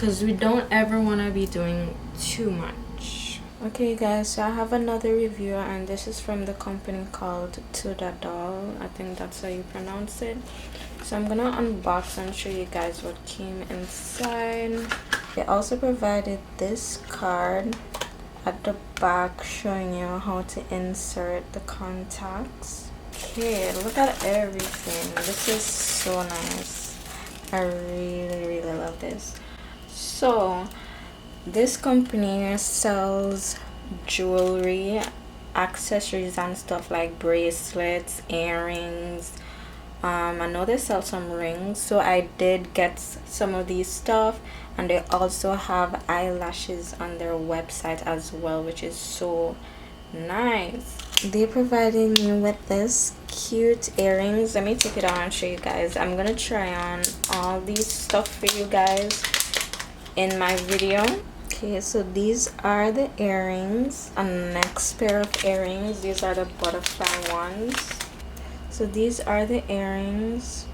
because we don't ever want to be doing too much. Okay guys, so I have another review, and this is from the company called 2DADOLL. I think that's how you pronounce it. So I'm gonna unbox and show you guys what came inside. They also provided this card at the back showing you how to insert the contacts. Okay, look at everything. This is so nice. I really love this. So this company sells jewelry, accessories and stuff like bracelets, earrings. I know they sell some rings, so I did get some of these stuff, and they also have eyelashes on their website as well, which is so nice. They provided me with this cute earrings. Let me take it out and show you guys. I'm gonna try on all these stuff for you guys in my video. Okay, so these are the earrings. And next pair of earrings, these are the butterfly ones. So these are the earrings.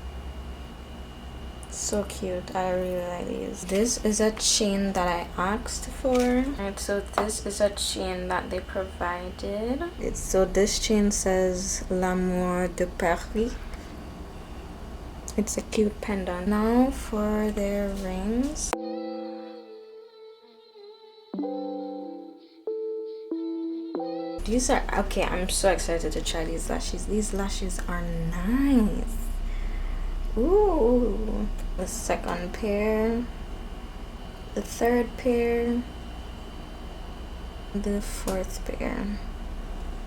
So cute. I really like these. This is a chain that I asked for. Alright, so this is a chain that they provided. So this chain says L'amour de Paris. It's a cute pendant. Now for their rings. These are okay. I'm so excited to try these lashes. These lashes are nice. Ooh, the second pair, the third pair, the fourth pair.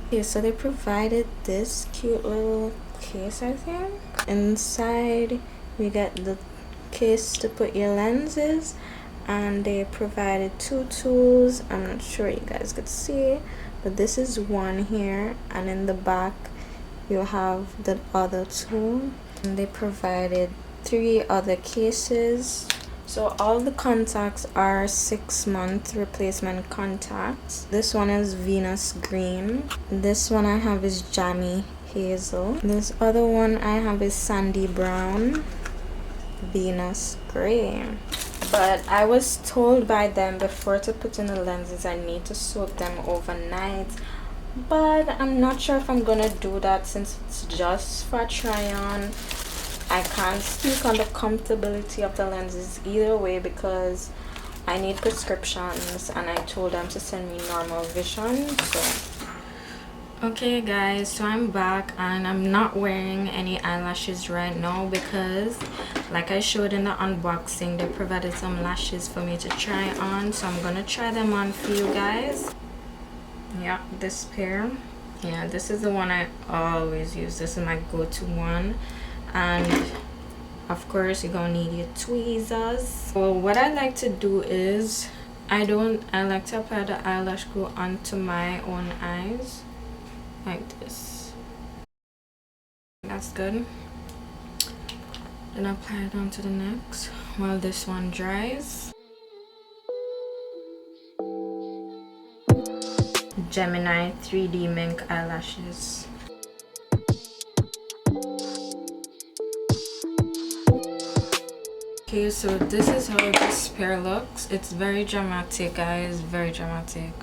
Okay, so they provided this cute little case, I think. Inside we get the case to put your lenses, and they provided two tools. I'm not sure you guys could see, but this is one here, and in the back you have the other tool. And they provided 3 other cases. So all the contacts are 6-month replacement contacts. This one is Venus Green. This one I have is Jammy Hazel. This other one I have is Sandy Brown, Venus Gray. But I was told by them before to put in the lenses I need to soak them overnight, but I'm not sure if I'm gonna do that since it's just for try on. I can't speak on the comfortability of the lenses either way because I need prescriptions, and I told them to send me normal vision. So okay guys, so I'm back, and I'm not wearing any eyelashes right now because, like I showed in the unboxing, they provided some lashes for me to try on. So I'm gonna try them on for you guys. Yeah, this pair. Yeah, this is the one I always use. This is my go-to one. And of course you're gonna need your tweezers. So what I like to do is I like to apply the eyelash glue onto my own eyes like this. That's good. Then apply it onto the next while this one dries. Gemini 3D Mink eyelashes. Okay, so this is how this pair looks. It's very dramatic, guys, very dramatic.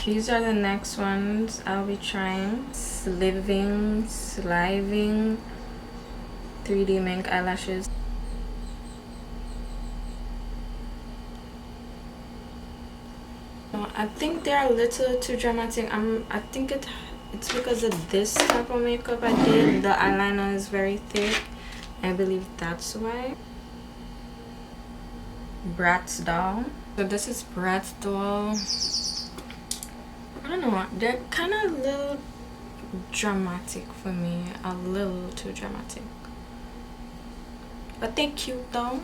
These are the next ones I'll be trying. Sliving 3D Mink eyelashes. I think they're a little too dramatic. I think it's because of this type of makeup I did. The eyeliner is very thick. I believe that's why. Bratz doll. So this is Bratz doll. I don't know, they're kind of a little dramatic for me, a little too dramatic, but they're cute though.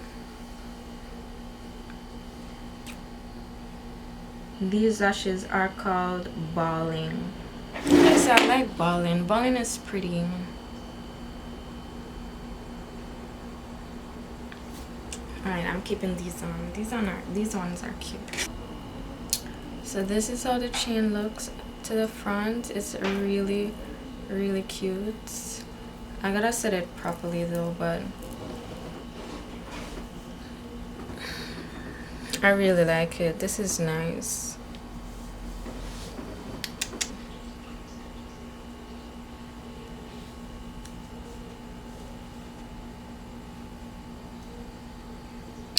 These lashes are called Ballin. Yes, I like Ballin. Ballin is pretty. Alright, I'm keeping these on. These ones are cute. So this is how the chain looks to the front. It's really cute. I gotta set it properly though, but I really like it. This is nice.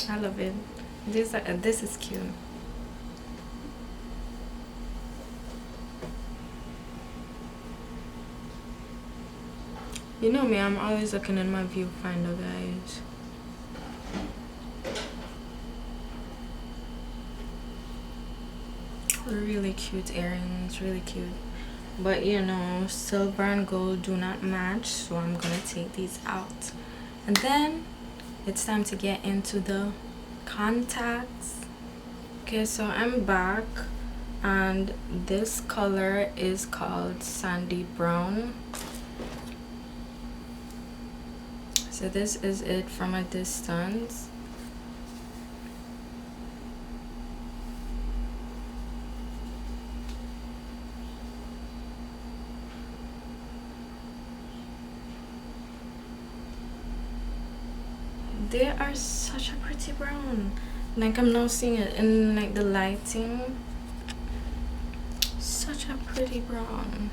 I love it. This is cute. You know me, I'm always looking in my viewfinder, guys. Really cute earrings, really cute. But you know, silver and gold do not match, so I'm gonna take these out. And then it's time to get into the contacts. Okay, so I'm back, and this color is called sandy brown. So this is it from a distance. They are such a pretty brown. Like, I'm now seeing it in like the lighting. Such a pretty brown.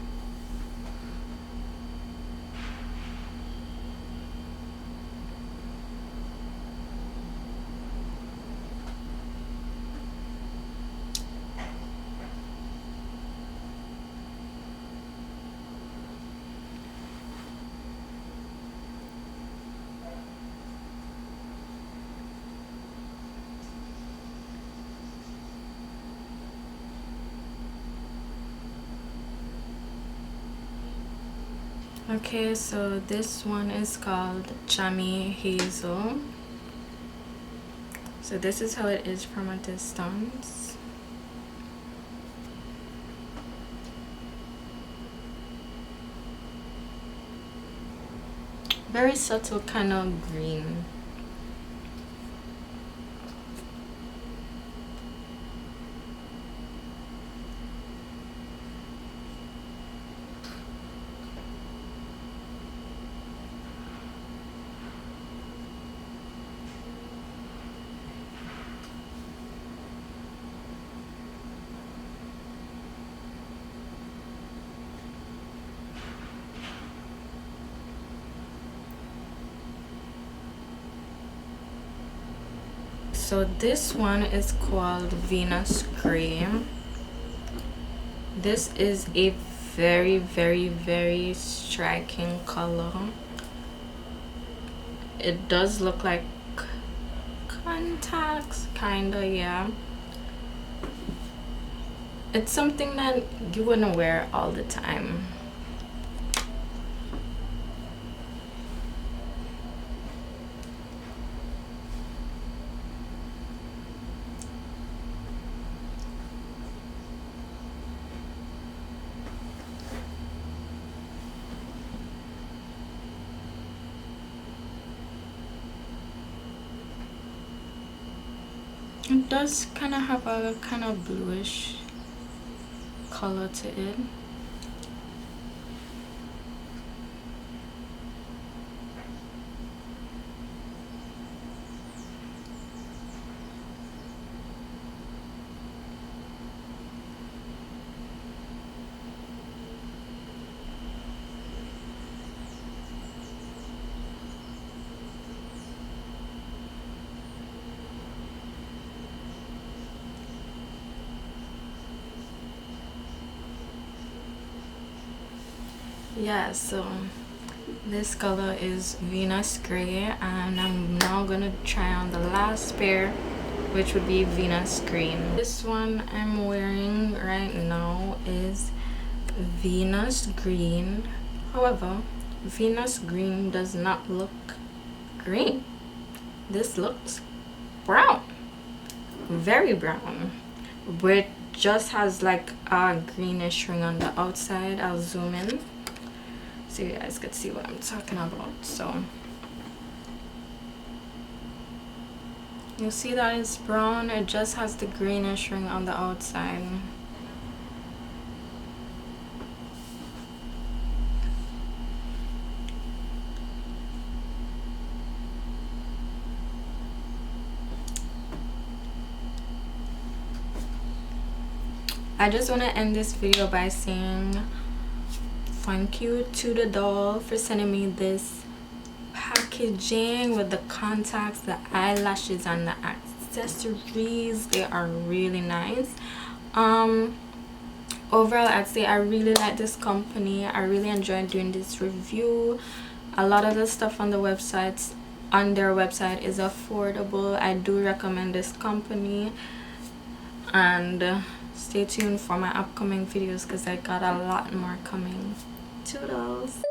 Okay, so this one is called Jammy Hazel. So this is how it is from a distance. Very subtle kind of green. So this one is called Venus Gray. This is a very striking color. It does look like contacts, kinda, yeah. It's something that you wouldn't wear all the time. It does kind of have a kind of bluish color to it. Yeah, so this color is Venus Gray, and I'm now gonna try on the last pair, which would be Venus Green. This one I'm wearing right now is Venus Green. However, Venus Green does not look green. This looks brown, very brown, but just has like a greenish ring on the outside. I'll zoom in so you guys could see what I'm talking about. So You see that it's brown, it just has the greenish ring on the outside. I just want to end this video by saying thank you to the doll for sending me this packaging with the contacts, the eyelashes, and the accessories. They are really nice. Overall, I'd say I really like this company. I really enjoyed doing this review. A lot of the stuff on the websites, on their website, is affordable. I do recommend this company, and stay tuned for my upcoming videos because I got a lot more coming. Toodles.